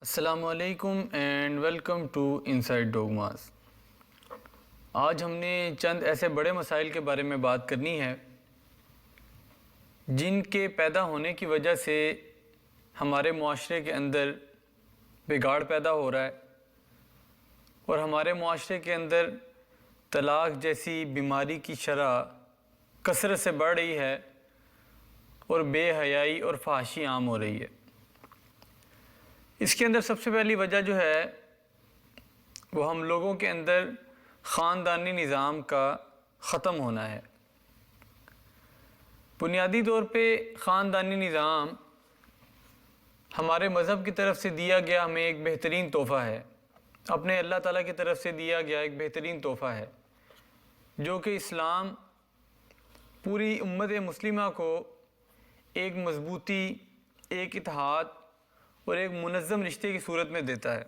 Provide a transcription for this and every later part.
السلام علیکم and welcome to inside ڈوگماز۔ آج ہم نے چند ایسے بڑے مسائل کے بارے میں بات کرنی ہے جن کے پیدا ہونے کی وجہ سے ہمارے معاشرے کے اندر بگاڑ پیدا ہو رہا ہے اور ہمارے معاشرے کے اندر طلاق جیسی بیماری کی شرح کثرت سے بڑھ رہی ہے اور بے حیائی اور فحاشی عام ہو رہی ہے۔ اس کے اندر سب سے پہلی وجہ جو ہے وہ ہم لوگوں کے اندر خاندانی نظام کا ختم ہونا ہے۔ بنیادی طور پہ خاندانی نظام ہمارے مذہب کی طرف سے دیا گیا ہمیں ایک بہترین تحفہ ہے، اپنے اللہ تعالیٰ کی طرف سے دیا گیا ایک بہترین تحفہ ہے، جو کہ اسلام پوری امت مسلمہ کو ایک مضبوطی، ایک اتحاد اور ایک منظم رشتے کی صورت میں دیتا ہے۔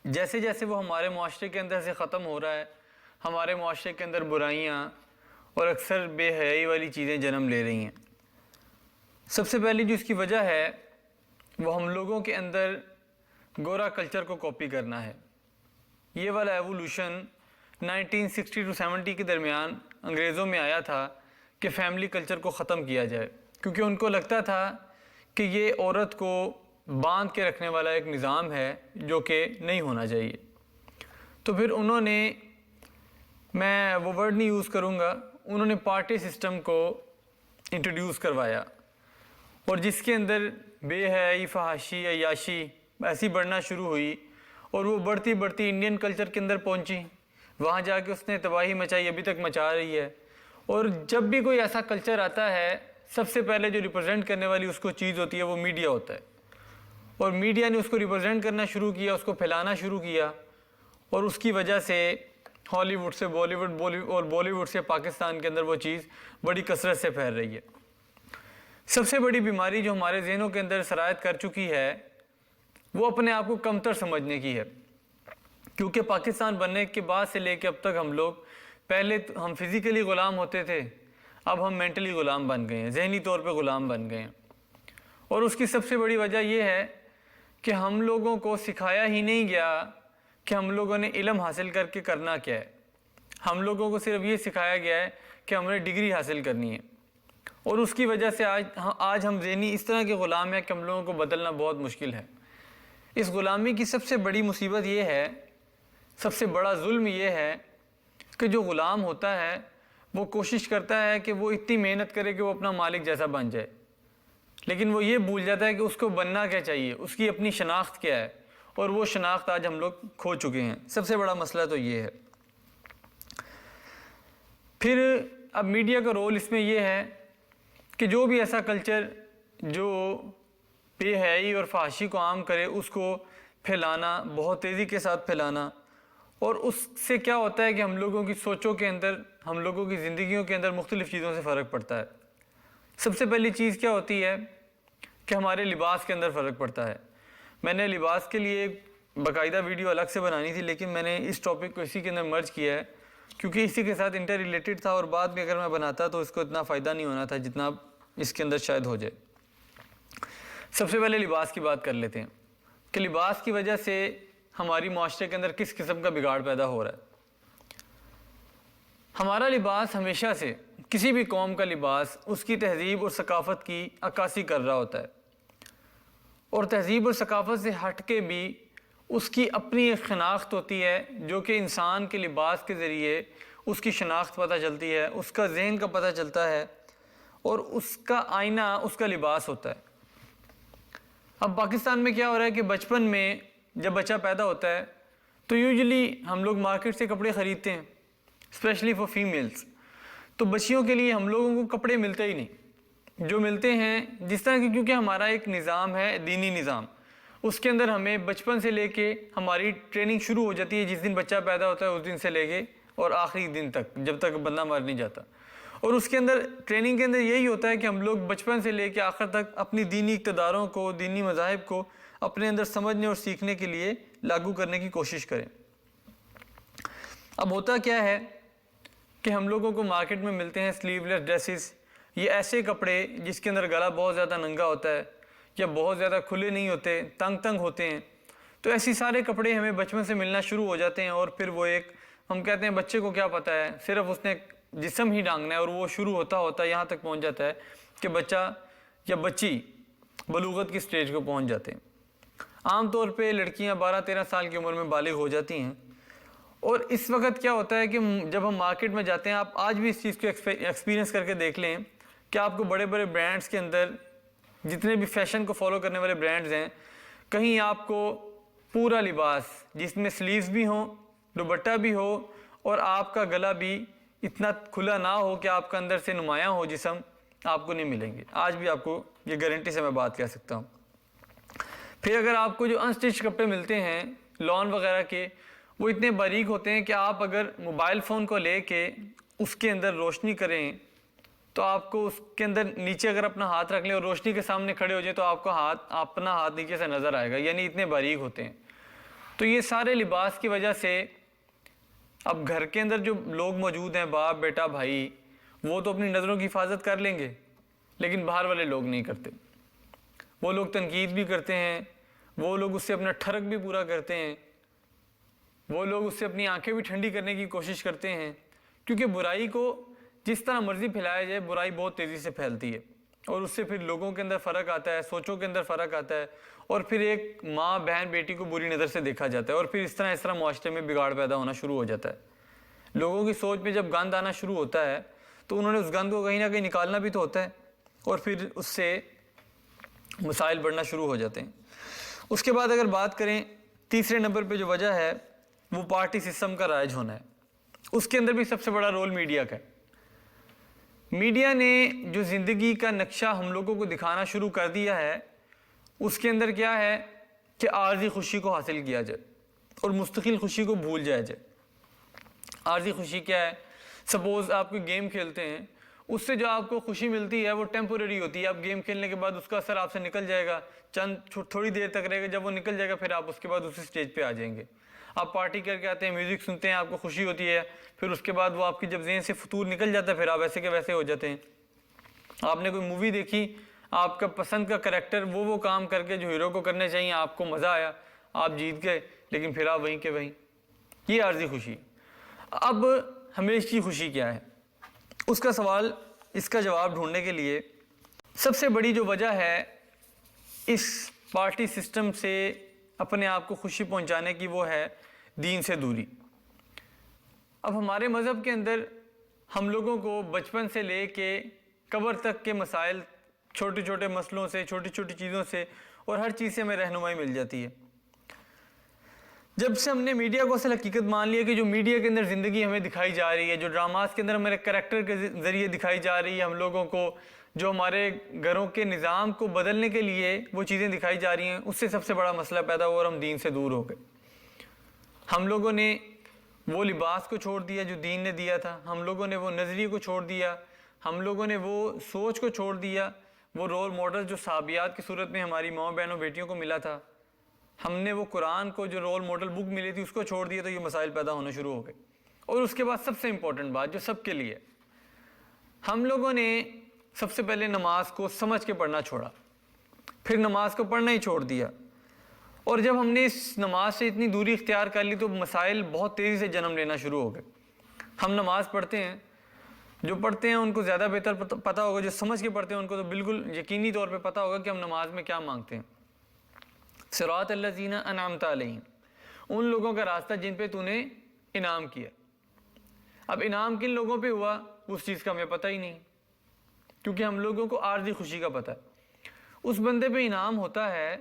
جیسے جیسے وہ ہمارے معاشرے کے اندر سے ختم ہو رہا ہے، ہمارے معاشرے کے اندر برائیاں اور اکثر بے حیائی والی چیزیں جنم لے رہی ہیں۔ سب سے پہلی جو اس کی وجہ ہے وہ ہم لوگوں کے اندر گورا کلچر کو کاپی کرنا ہے۔ یہ والا ایوولوشن 1960 to 70 کے درمیان انگریزوں میں آیا تھا کہ فیملی کلچر کو ختم کیا جائے، کیونکہ ان کو لگتا تھا کہ یہ عورت کو باندھ کے رکھنے والا ایک نظام ہے جو کہ نہیں ہونا چاہیے۔ تو پھر انہوں نے، میں وہ ورڈ نہیں یوز کروں گا، انہوں نے پارٹی سسٹم کو انٹروڈیوس کروایا، اور جس کے اندر بے حیائی، فحاشی، عیاشی ایسی بڑھنا شروع ہوئی، اور وہ بڑھتی بڑھتی انڈین کلچر کے اندر پہنچی، وہاں جا کے اس نے تباہی مچائی، ابھی تک مچا رہی ہے۔ اور جب بھی کوئی ایسا کلچر آتا ہے، سب سے پہلے جو ریپرزینٹ کرنے والی اس کو چیز ہوتی ہے وہ میڈیا ہوتا ہے، اور میڈیا نے اس کو ریپرزینٹ کرنا شروع کیا، اس کو پھیلانا شروع کیا، اور اس کی وجہ سے ہالی ووڈ سے بالی ووڈ اور بالی ووڈ سے پاکستان کے اندر وہ چیز بڑی کثرت سے پھیل رہی ہے۔ سب سے بڑی بیماری جو ہمارے ذہنوں کے اندر سرایت کر چکی ہے وہ اپنے آپ کو کمتر سمجھنے کی ہے، کیونکہ پاکستان بننے کے بعد سے لے کے اب تک ہم لوگ، پہلے ہم فزیکلی غلام ہوتے تھے، اب ہم مینٹلی غلام بن گئے ہیں، ذہنی طور پہ غلام بن گئے ہیں۔ اور اس کی سب سے بڑی وجہ یہ ہے کہ ہم لوگوں کو سکھایا ہی نہیں گیا کہ ہم لوگوں نے علم حاصل کر کے کرنا کیا ہے۔ ہم لوگوں کو صرف یہ سکھایا گیا ہے کہ ہم نے ڈگری حاصل کرنی ہے، اور اس کی وجہ سے آج ہم ذہنی اس طرح کے غلام ہیں کہ ہم لوگوں کو بدلنا بہت مشکل ہے۔ اس غلامی کی سب سے بڑی مصیبت یہ ہے، سب سے بڑا ظلم یہ ہے کہ جو غلام ہوتا ہے وہ کوشش کرتا ہے کہ وہ اتنی محنت کرے کہ وہ اپنا مالک جیسا بن جائے، لیکن وہ یہ بھول جاتا ہے کہ اس کو بننا کیا چاہیے، اس کی اپنی شناخت کیا ہے، اور وہ شناخت آج ہم لوگ کھو چکے ہیں۔ سب سے بڑا مسئلہ تو یہ ہے۔ پھر اب میڈیا کا رول اس میں یہ ہے کہ جو بھی ایسا کلچر جو بے حیائی اور فحاشی کو عام کرے اس کو پھیلانا، بہت تیزی کے ساتھ پھیلانا، اور اس سے کیا ہوتا ہے کہ ہم لوگوں کی سوچوں کے اندر، ہم لوگوں کی زندگیوں کے اندر مختلف چیزوں سے فرق پڑتا ہے۔ سب سے پہلی چیز کیا ہوتی ہے کہ ہمارے لباس کے اندر فرق پڑتا ہے۔ میں نے لباس کے لیے ایک باقاعدہ ویڈیو الگ سے بنانی تھی، لیکن میں نے اس ٹاپک کو اسی کے اندر مرج کیا ہے کیونکہ اسی کے ساتھ انٹر ریلیٹڈ تھا، اور بعد میں اگر میں بناتا تو اس کو اتنا فائدہ نہیں ہونا تھا جتنا اس کے اندر شاید ہو جائے۔ سب سے پہلے لباس کی بات کر لیتے ہیں کہ لباس کی وجہ سے ہماری معاشرے کے اندر کس قسم کا بگاڑ پیدا ہو رہا ہے۔ ہمارا لباس ہمیشہ سے، کسی بھی قوم کا لباس اس کی تہذیب اور ثقافت کی عکاسی کر رہا ہوتا ہے، اور تہذیب اور ثقافت سے ہٹ کے بھی اس کی اپنی ایک شناخت ہوتی ہے، جو کہ انسان کے لباس کے ذریعے اس کی شناخت پتہ چلتی ہے، اس کا ذہن کا پتہ چلتا ہے، اور اس کا آئینہ اس کا لباس ہوتا ہے۔ اب پاکستان میں کیا ہو رہا ہے کہ بچپن میں جب بچہ پیدا ہوتا ہے تو یوزلی ہم لوگ مارکیٹ سے کپڑے خریدتے ہیں، اسپیشلی فار فیمیلز، تو بچیوں کے لیے ہم لوگوں کو کپڑے ملتے ہی نہیں، جو ملتے ہیں جس طرح کی، کیونکہ ہمارا ایک نظام ہے، دینی نظام، اس کے اندر ہمیں بچپن سے لے کے ہماری ٹریننگ شروع ہو جاتی ہے، جس دن بچہ پیدا ہوتا ہے اس دن سے لے کے اور آخری دن تک، جب تک بندہ مر نہیں جاتا۔ اور اس کے اندر ٹریننگ کے اندر یہی ہوتا ہے کہ ہم لوگ بچپن سے لے کے آخر تک اپنی دینی اقتداروں کو، دینی مذاہب کو اپنے اندر سمجھنے اور سیکھنے کے لیے لاگو کرنے کی کوشش کریں۔ اب ہوتا کیا ہے کہ ہم لوگوں کو مارکیٹ میں ملتے ہیں سلیو لیس ڈریسز، یہ ایسے کپڑے جس کے اندر گلا بہت زیادہ ننگا ہوتا ہے، یا بہت زیادہ کھلے نہیں ہوتے، تنگ ہوتے ہیں، تو ایسی سارے کپڑے ہمیں بچپن سے ملنا شروع ہو جاتے ہیں، اور پھر وہ ایک ہم کہتے ہیں بچے کو کیا پتہ ہے، صرف اس نے جسم ہی ڈانگنا ہے، اور وہ شروع ہوتا یہاں تک پہنچ جاتا ہے کہ بچہ یا بچی بلوغت کی سٹیج کو پہنچ جاتے ہیں۔ عام طور پہ لڑکیاں 12-13 سال کی عمر میں بالغ ہو جاتی ہیں، اور اس وقت کیا ہوتا ہے کہ جب ہم مارکیٹ میں جاتے ہیں، آپ آج بھی اس چیز کو ایکسپیرینس کر کے دیکھ لیں کہ آپ کو بڑے بڑے برانڈز کے اندر جتنے بھی فیشن کو فالو کرنے والے برانڈز ہیں، کہیں آپ کو پورا لباس جس میں سلیوز بھی ہوں، دوپٹہ بھی ہو، اور آپ کا گلا بھی اتنا کھلا نہ ہو کہ آپ کا اندر سے نمایاں ہو جسم، آپ کو نہیں ملیں گے۔ آج بھی آپ کو یہ گارنٹی سے میں بات کہہ سکتا ہوں۔ پھر اگر آپ کو جو انسٹچ کپڑے ملتے ہیں لان وغیرہ کے، وہ اتنے باریک ہوتے ہیں کہ آپ اگر موبائل فون کو لے کے اس کے اندر روشنی کریں تو آپ کو اس کے اندر نیچے اگر اپنا ہاتھ رکھ لیں اور روشنی کے سامنے کھڑے ہو جائیں تو آپ کو اپنا ہاتھ نیچے سے نظر آئے گا، یعنی اتنے باریک ہوتے ہیں۔ تو یہ سارے لباس کی وجہ سے اب گھر کے اندر جو لوگ موجود ہیں، باپ بیٹا بھائی، وہ تو اپنی نظروں کی حفاظت کر لیں گے، لیکن باہر والے لوگ نہیں کرتے۔ وہ لوگ تنقید بھی کرتے ہیں، وہ لوگ اس سے اپنا ٹھرک بھی پورا کرتے ہیں، وہ لوگ اس سے اپنی آنکھیں بھی ٹھنڈی کرنے کی کوشش کرتے ہیں، کیونکہ برائی کو جس طرح مرضی پھیلایا جائے، برائی بہت تیزی سے پھیلتی ہے، اور اس سے پھر لوگوں کے اندر فرق آتا ہے، سوچوں کے اندر فرق آتا ہے، اور پھر ایک ماں بہن بیٹی کو بری نظر سے دیکھا جاتا ہے، اور پھر اس طرح معاشرے میں بگاڑ پیدا ہونا شروع ہو جاتا ہے۔ لوگوں کی سوچ میں جب گند آنا شروع ہوتا ہے تو انہوں نے اس گند کو کہیں نہ کہیں نکالنا بھی تو ہوتا ہے، اور پھر اس سے مسائل بڑھنا شروع ہو جاتے ہیں۔ اس کے بعد اگر بات کریں تیسرے نمبر پہ جو وجہ ہے وہ پارٹی سسٹم کا رائج ہونا ہے۔ اس کے اندر بھی سب سے بڑا رول میڈیا کا ہے۔ میڈیا نے جو زندگی کا نقشہ ہم لوگوں کو دکھانا شروع کر دیا ہے، اس کے اندر کیا ہے کہ عارضی خوشی کو حاصل کیا جائے اور مستقل خوشی کو بھول جایا جائے۔ عارضی خوشی کیا ہے؟ سپوز آپ کوئی گیم کھیلتے ہیں، اس سے جو آپ کو خوشی ملتی ہے وہ ٹیمپوریری ہوتی ہے، آپ گیم کھیلنے کے بعد اس کا اثر آپ سے نکل جائے گا، تھوڑی دیر تک رہے گا، جب وہ نکل جائے گا پھر آپ اس کے بعد اسی سٹیج پہ آ جائیں گے۔ آپ پارٹی کر کے آتے ہیں، میوزک سنتے ہیں، آپ کو خوشی ہوتی ہے، پھر اس کے بعد وہ آپ کی جب ذہن سے فطور نکل جاتا ہے پھر آپ ویسے کے ویسے ہو جاتے ہیں۔ آپ نے کوئی مووی دیکھی، آپ کا پسند کا کریکٹر وہ کام کر کے جو ہیرو کو کرنے چاہیے، آپ کو مزہ آیا، آپ جیت گئے، لیکن پھر آپ وہیں کے وہیں۔ یہ عارضی خوشی۔ اب ہمیشہ خوشی کیا ہے؟ اس کا سوال، اس کا جواب ڈھونڈنے کے لیے سب سے بڑی جو وجہ ہے اس پارٹی سسٹم سے اپنے آپ کو خوشی پہنچانے کی، وہ ہے دین سے دوری۔ اب ہمارے مذہب کے اندر ہم لوگوں کو بچپن سے لے کے قبر تک کے مسائل، چھوٹے چھوٹے مسئلوں سے، چھوٹی چھوٹی چیزوں سے اور ہر چیز سے ہمیں رہنمائی مل جاتی ہے۔ جب سے ہم نے میڈیا کو اصل حقیقت مان لیا کہ جو میڈیا کے اندر زندگی ہمیں دکھائی جا رہی ہے، جو ڈراماز کے اندر ہمارے کریکٹر کے ذریعے دکھائی جا رہی ہے ہم لوگوں کو، جو ہمارے گھروں کے نظام کو بدلنے کے لیے وہ چیزیں دکھائی جا رہی ہیں، اس سے سب سے بڑا مسئلہ پیدا ہوا اور ہم دین سے دور ہو گئے۔ ہم لوگوں نے وہ لباس کو چھوڑ دیا جو دین نے دیا تھا، ہم لوگوں نے وہ نظریے کو چھوڑ دیا، ہم لوگوں نے وہ سوچ کو چھوڑ دیا، وہ رول ماڈل جو صحابیات کی صورت میں ہماری ماں بہنوں بیٹیوں کو ملا تھا، ہم نے وہ قرآن کو جو رول ماڈل بک ملی تھی اس کو چھوڑ دیا، تو یہ مسائل پیدا ہونا شروع ہو گئے۔ اور اس کے بعد سب سے امپورٹنٹ بات جو سب کے لیے، ہم لوگوں نے سب سے پہلے نماز کو سمجھ کے پڑھنا چھوڑا، پھر نماز کو پڑھنا ہی چھوڑ دیا، اور جب ہم نے اس نماز سے اتنی دوری اختیار کر لی تو مسائل بہت تیزی سے جنم لینا شروع ہو گئے۔ ہم نماز پڑھتے ہیں، جو پڑھتے ہیں ان کو زیادہ بہتر پتہ ہوگا، جو سمجھ کے پڑھتے ہیں ان کو تو بالکل یقینی طور پہ پتہ ہوگا کہ ہم نماز میں کیا مانگتے ہیں۔ صراط الذین انعمت علیہم، ان لوگوں کا راستہ جن پہ تو نے انعام کیا۔ اب انعام کن لوگوں پہ ہوا اس چیز کا ہمیں پتہ ہی نہیں، کیونکہ ہم لوگوں کو عارضی خوشی کا پتہ ہے۔ اس بندے پہ انعام ہوتا ہے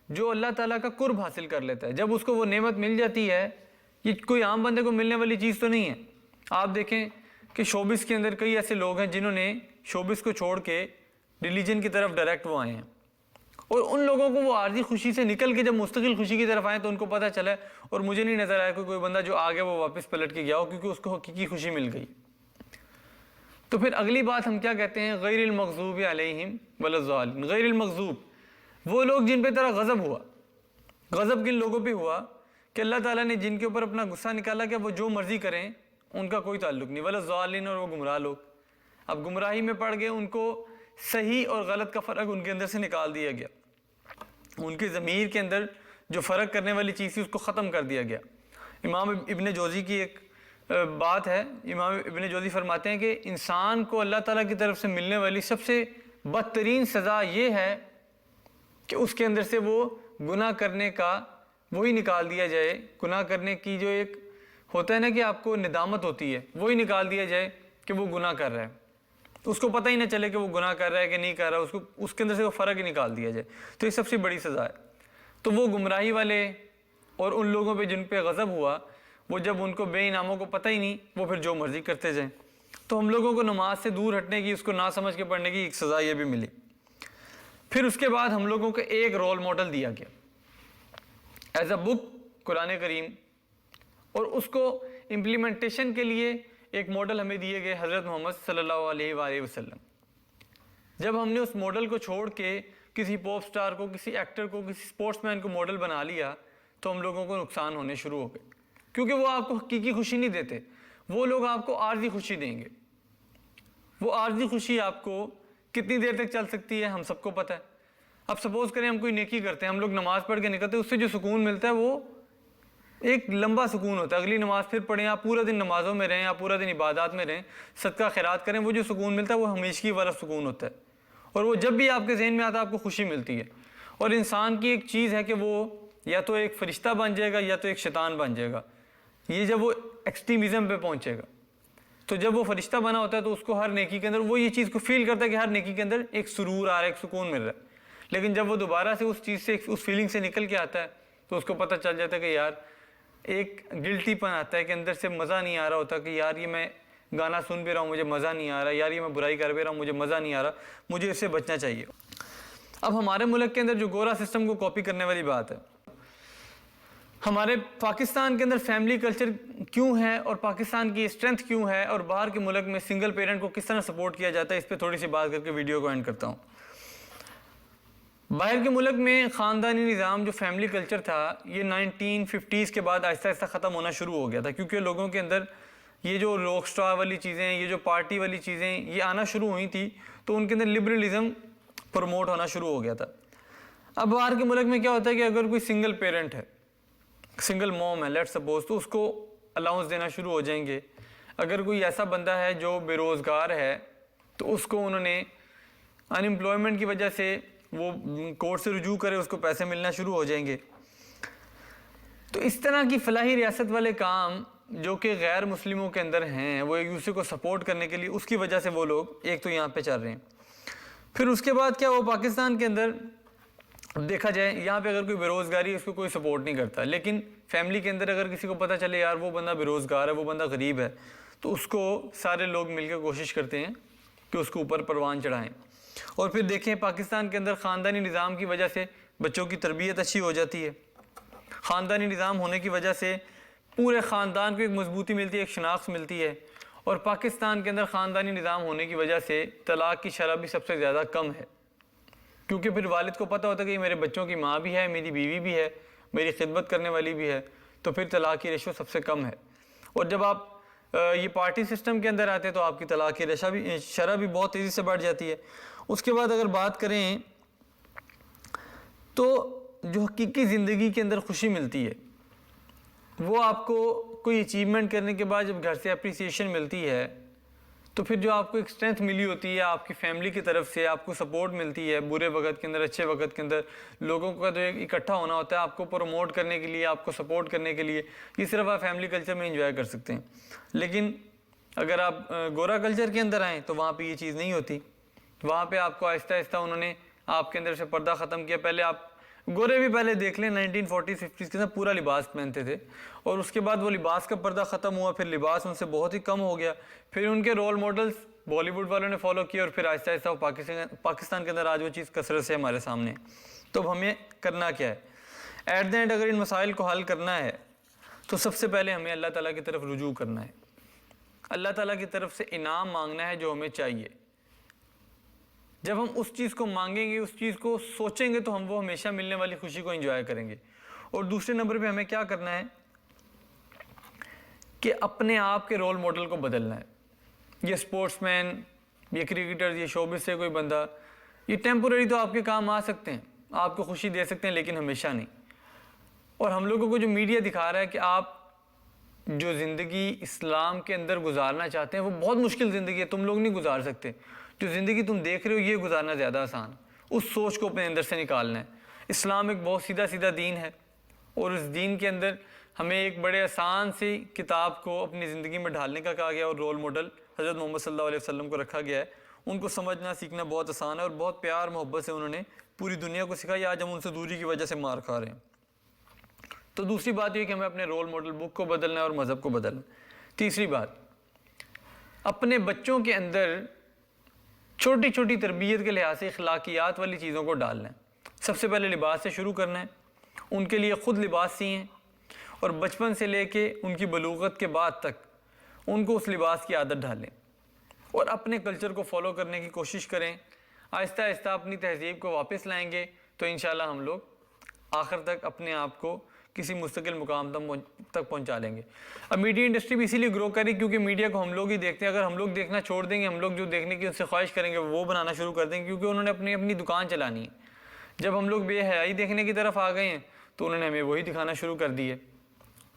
جو اللہ تعالیٰ کا قرب حاصل کر لیتا ہے، جب اس کو وہ نعمت مل جاتی ہے۔ یہ کوئی عام بندے کو ملنے والی چیز تو نہیں ہے۔ آپ دیکھیں کہ شوبز کے اندر کئی ایسے لوگ ہیں جنہوں نے شوبز کو چھوڑ کے ریلیجن کی طرف ڈائریکٹ وہ آئے ہیں، اور ان لوگوں کو وہ عارضی خوشی سے نکل کے جب مستقل خوشی کی طرف آئے تو ان کو پتہ چلا، اور مجھے نہیں نظر آیا کوئی بندہ جو آگے وہ واپس پلٹ کے گیا ہو، کیونکہ اس کو حقیقی خوشی مل گئی۔ تو پھر اگلی بات ہم کیا کہتے ہیں؟ غیر المغضوب علیہم ولا الضالین۔ غیر المغضوب وہ لوگ جن پہ تیرا غضب ہوا۔ غضب کن لوگوں پہ ہوا؟ کہ اللہ تعالیٰ نے جن کے اوپر اپنا غصہ نکالا کہ وہ جو مرضی کریں، ان کا کوئی تعلق نہیں۔ ولا الضالین، اور وہ گمراہ لوگ، اب گمراہی میں پڑ گئے، ان کو صحیح اور غلط کا فرق ان کے اندر سے نکال دیا گیا۔ ان کی ضمیر کے اندر جو فرق کرنے والی چیز تھی اس کو ختم کر دیا گیا۔ امام ابن جوزی کی ایک بات ہے، امام ابن جوزی فرماتے ہیں کہ انسان کو اللہ تعالیٰ کی طرف سے ملنے والی سب سے بدترین سزا یہ ہے کہ اس کے اندر سے وہ گناہ کرنے کا وہی نکال دیا جائے، گناہ کرنے کی جو ایک ہوتا ہے نا کہ آپ کو ندامت ہوتی ہے، وہی نکال دیا جائے کہ وہ گناہ کر رہا ہے، اس کو پتہ ہی نہ چلے کہ وہ گناہ کر رہا ہے کہ نہیں کر رہا، اس کے اندر سے وہ فرق ہی نکال دیا جائے، تو یہ سب سے بڑی سزا ہے۔ تو وہ گمراہی والے اور ان لوگوں پہ جن پہ غضب ہوا، وہ جب ان کو بے انعاموں کو پتہ ہی نہیں، وہ پھر جو مرضی کرتے جائیں۔ تو ہم لوگوں کو نماز سے دور ہٹنے کی، اس کو نہ سمجھ کے پڑھنے کی ایک سزا یہ بھی ملی۔ پھر اس کے بعد ہم لوگوں کو ایک رول ماڈل دیا گیا ایز اے بک، قرآن کریم، اور اس کو امپلیمنٹیشن کے لیے ایک ماڈل ہمیں دیے گئے حضرت محمد صلی اللہ علیہ وآلہ وسلم۔ جب ہم نے اس ماڈل کو چھوڑ کے کسی پاپ سٹار کو، کسی ایکٹر کو، کسی سپورٹس مین کو ماڈل بنا لیا تو ہم لوگوں کو نقصان ہونے شروع ہو گئے، کیونکہ وہ آپ کو حقیقی خوشی نہیں دیتے، وہ لوگ آپ کو عارضی خوشی دیں گے۔ وہ عارضی خوشی آپ کو کتنی دیر تک چل سکتی ہے ہم سب کو پتہ ہے۔ اب سپوز کریں ہم کوئی نیکی کرتے ہیں، ہم لوگ نماز پڑھ کے نکلتے ہیں، اس سے جو سکون ملتا ہے وہ ایک لمبا سکون ہوتا ہے۔ اگلی نماز پھر پڑھیں، آپ پورا دن نمازوں میں رہیں، آپ پورا دن عبادات میں رہیں، صدقہ خیرات کریں، وہ جو سکون ملتا ہے وہ ہمیشگی والا سکون ہوتا ہے، اور وہ جب بھی آپ کے ذہن میں آتا ہے آپ کو خوشی ملتی ہے۔ اور انسان کی ایک چیز ہے کہ وہ یا تو ایک فرشتہ بن جائے گا یا تو ایک شیطان بن جائے گا، یہ جب وہ ایکسٹریمزم پہ پہنچے گا۔ تو جب وہ فرشتہ بنا ہوتا ہے تو اس کو ہر نیکی کے اندر وہ یہ چیز کو فیل کرتا ہے کہ ہر نیکی کے اندر ایک سرور آ رہا ہے، ایک سکون مل رہا ہے۔ لیکن جب وہ دوبارہ سے اس چیز سے، اس فیلنگ سے نکل کے آتا ہے تو اس کو پتہ چل جاتا ہے کہ یار ایک گلٹی پن آتا ہے کہ اندر سے مزہ نہیں آ رہا ہوتا کہ یار یہ میں گانا سن بھی رہا ہوں مجھے مزہ نہیں آ رہا، یار یہ میں برائی کر بھی رہا ہوں مجھے مزہ نہیں آ رہا، مجھے اس سے بچنا چاہیے۔ اب ہمارے ملک کے اندر جو گورا سسٹم کو کاپی کرنے والی بات ہے، ہمارے پاکستان کے اندر فیملی کلچر کیوں ہے اور پاکستان کی اسٹرینتھ کیوں ہے، اور باہر کے ملک میں سنگل پیرنٹ کو کس طرح سپورٹ کیا جاتا ہے، اس پہ تھوڑی سی بات کر کے ویڈیو کو اینڈ کرتا ہوں۔ باہر کے ملک میں خاندانی نظام جو فیملی کلچر تھا یہ 1950s کے بعد آہستہ آہستہ ختم ہونا شروع ہو گیا تھا، کیونکہ لوگوں کے اندر یہ جو راک سٹار والی چیزیں، یہ جو پارٹی والی چیزیں یہ آنا شروع ہوئی تھی، تو ان کے اندر لبرلزم پروموٹ ہونا شروع ہو گیا تھا۔ اب باہر کے ملک میں کیا ہوتا ہے کہ اگر کوئی سنگل پیرنٹ ہے، سنگل موم ہے لیٹ سپوز، تو اس کو الاؤنس دینا شروع ہو جائیں گے۔ اگر کوئی ایسا بندہ ہے جو بے روزگار ہے تو اس کو انہوں نے ان امپلائمنٹ کی وجہ سے وہ کورٹ سے رجوع کرے، اس کو پیسے ملنا شروع ہو جائیں گے۔ تو اس طرح کی فلاحی ریاست والے کام جو کہ غیر مسلموں کے اندر ہیں، وہ ایک دوسرے کو سپورٹ کرنے کے لیے، اس کی وجہ سے وہ لوگ ایک تو یہاں پہ چل رہے ہیں۔ پھر اس کے بعد کیا، وہ پاکستان کے اندر دیکھا جائے یہاں پہ اگر کوئی بے روزگاری ہے اس کو کوئی سپورٹ نہیں کرتا، لیکن فیملی کے اندر اگر کسی کو پتہ چلے یار وہ بندہ بے روزگار ہے، وہ بندہ غریب ہے، تو اس کو سارے لوگ مل کے کوشش کرتے ہیں کہ اس کو اوپر پروان چڑھائیں۔ اور پھر دیکھیں پاکستان کے اندر خاندانی نظام کی وجہ سے بچوں کی تربیت اچھی ہو جاتی ہے، خاندانی نظام ہونے کی وجہ سے پورے خاندان کو ایک مضبوطی ملتی ہے، ایک شناخت ملتی ہے۔ اور پاکستان کے اندر خاندانی نظام ہونے کی وجہ سے طلاق کی شرح بھی سب سے زیادہ کم ہے، کیونکہ پھر والد کو پتہ ہوتا ہے کہ میرے بچوں کی ماں بھی ہے، میری بیوی بھی ہے، میری خدمت کرنے والی بھی ہے، تو پھر طلاق کی ریشو سب سے کم ہے۔ اور جب آپ یہ پارٹی سسٹم کے اندر آتے ہیں تو آپ کی طلاق کی شرح بھی بہت تیزی سے بڑھ جاتی ہے۔ اس کے بعد اگر بات کریں تو جو حقیقی زندگی کے اندر خوشی ملتی ہے وہ آپ کو کوئی اچیومنٹ کرنے کے بعد جب گھر سے اپریسیشن ملتی ہے، تو پھر جو آپ کو ایک اسٹرینتھ ملی ہوتی ہے آپ کی فیملی کی طرف سے، آپ کو سپورٹ ملتی ہے برے وقت کے اندر، اچھے وقت کے اندر، لوگوں کا جو ایک اکٹھا ہونا ہوتا ہے آپ کو پروموٹ کرنے کے لیے، آپ کو سپورٹ کرنے کے لیے، یہ صرف آپ فیملی کلچر میں انجوائے کر سکتے ہیں۔ لیکن اگر آپ گورا کلچر کے اندر آئیں تو وہاں پہ یہ چیز نہیں ہوتی، وہاں پہ آپ کو آہستہ آہستہ انہوں نے آپ کے اندر سے پردہ ختم کیا۔ پہلے آپ گورے بھی پہلے دیکھ لیں 1940s 50s کے اندر پورا لباس پہنتے تھے، اور اس کے بعد وہ لباس کا پردہ ختم ہوا، پھر لباس ان سے بہت ہی کم ہو گیا، پھر ان کے رول ماڈلز بالی ووڈ والوں نے فالو کیا، اور پھر آہستہ آہستہ وہ پاکستان کے اندر آج وہ چیز کثرت سے ہمارے سامنے ہے۔ تو اب ہمیں کرنا کیا ہے؟ ایٹ دا اینڈ اگر ان مسائل کو حل کرنا ہے تو سب سے پہلے ہمیں اللہ تعالیٰ کی طرف رجوع کرنا ہے، اللہ تعالیٰ کی طرف سے انعام مانگنا ہے جو ہمیں چاہیے۔ جب ہم اس چیز کو مانگیں گے، اس چیز کو سوچیں گے، تو ہم وہ ہمیشہ ملنے والی خوشی کو انجوائے کریں گے۔ اور دوسرے نمبر پہ ہمیں کیا کرنا ہے کہ اپنے آپ کے رول ماڈل کو بدلنا ہے۔ یہ سپورٹس مین، یہ کرکٹر، یہ شوبز سے کوئی بندہ، یہ ٹیمپورری تو آپ کے کام آ سکتے ہیں، آپ کو خوشی دے سکتے ہیں لیکن ہمیشہ نہیں. اور ہم لوگوں کو جو میڈیا دکھا رہا ہے کہ آپ جو زندگی اسلام کے اندر گزارنا چاہتے ہیں وہ بہت مشکل زندگی ہے, تم لوگ نہیں گزار سکتے. جو زندگی تم دیکھ رہے ہو یہ گزارنا زیادہ آسان ہے. اس سوچ کو اپنے اندر سے نکالنا ہے. اسلام ایک بہت سیدھا سیدھا دین ہے, اور اس دین کے اندر ہمیں ایک بڑے آسان سی کتاب کو اپنی زندگی میں ڈھالنے کا کہا گیا, اور رول ماڈل حضرت محمد صلی اللہ علیہ وسلم کو رکھا گیا ہے. ان کو سمجھنا سیکھنا بہت آسان ہے, اور بہت پیار محبت سے انہوں نے پوری دنیا کو سکھایا. آج ہم ان سے دوری کی وجہ سے مار کھا رہے ہیں. تو دوسری بات یہ کہ ہمیں اپنے رول ماڈل بک کو بدلنا ہے اور مذہب کو بدلنا ہے. تیسری بات, اپنے بچوں کے اندر چھوٹی چھوٹی تربیت کے لحاظ سے اخلاقیات والی چیزوں کو ڈالنا ہے. سب سے پہلے لباس سے شروع کرنا ہے. ان کے لیے خود لباس سیئیں, اور بچپن سے لے کے ان کی بلوغت کے بعد تک ان کو اس لباس کی عادت ڈالیں, اور اپنے کلچر کو فالو کرنے کی کوشش کریں. آہستہ آہستہ اپنی تہذیب کو واپس لائیں گے تو انشاءاللہ ہم لوگ آخر تک اپنے آپ کو کسی مستقل مقام تک پہنچا لیں گے. اب میڈیا انڈسٹری بھی اسی لیے گرو کری کیونکہ میڈیا کو ہم لوگ ہی دیکھتے ہیں. اگر ہم لوگ دیکھنا چھوڑ دیں گے, ہم لوگ جو دیکھنے کی ان سے خواہش کریں گے وہ بنانا شروع کر دیں گے, کیونکہ انہوں نے اپنی دکان چلانی ہے. جب ہم لوگ بے حیائی دیکھنے کی طرف آ گئے ہیں تو انہوں نے ہمیں وہی دکھانا شروع کر دی ہے.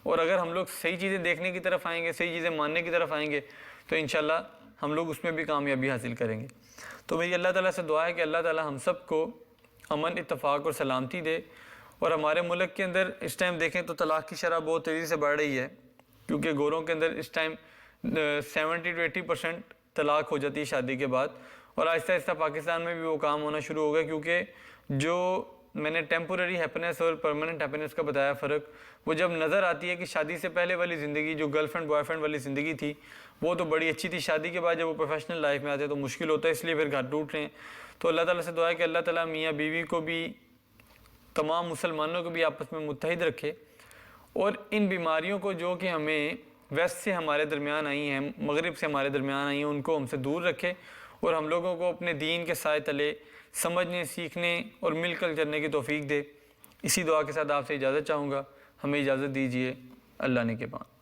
اور اگر ہم لوگ صحیح چیزیں دیکھنے کی طرف آئیں گے, صحیح چیزیں ماننے کی طرف آئیں گے تو انشاءاللہ ہم لوگ اس میں بھی کامیابی حاصل کریں گے. تو میری اللہ تعالیٰ سے دعا ہے کہ اللہ تعالیٰ ہم سب کو امن, اتفاق اور سلامتی دے. اور ہمارے ملک کے اندر اس ٹائم دیکھیں تو طلاق کی شرح بہت تیزی سے بڑھ رہی ہے, کیونکہ گوروں کے اندر اس ٹائم 70 to 80% طلاق ہو جاتی ہے شادی کے بعد. اور آہستہ آہستہ پاکستان میں بھی وہ کام ہونا شروع ہو گیا, کیونکہ جو میں نے ٹیمپورری ہیپینس اور پرماننٹ ہیپینس کا بتایا فرق, وہ جب نظر آتی ہے کہ شادی سے پہلے والی زندگی جو گرل فرینڈ بوائے فرینڈ والی زندگی تھی وہ تو بڑی اچھی تھی, شادی کے بعد جب وہ پروفیشنل لائف میں آتے ہیں تو مشکل ہوتا ہے, اس لیے پھر گھر ٹوٹ رہے ہیں. تو اللہ تعالیٰ سے دعا ہے کہ اللہ تعالیٰ میاں بیوی کو بھی, تمام مسلمانوں کو بھی آپس میں متحد رکھے, اور ان بیماریوں کو جو کہ ہمیں ویسٹ سے ہمارے درمیان آئی ہیں, مغرب سے ہمارے درمیان آئی ہیں, ان کو ہم سے دور رکھے, اور ہم لوگوں کو اپنے دین کے سائے تلے سمجھنے, سیکھنے اور مل کر چلنے کی توفیق دے. اسی دعا کے ساتھ آپ سے اجازت چاہوں گا. ہمیں اجازت دیجیے. اللہ نے کے بعد.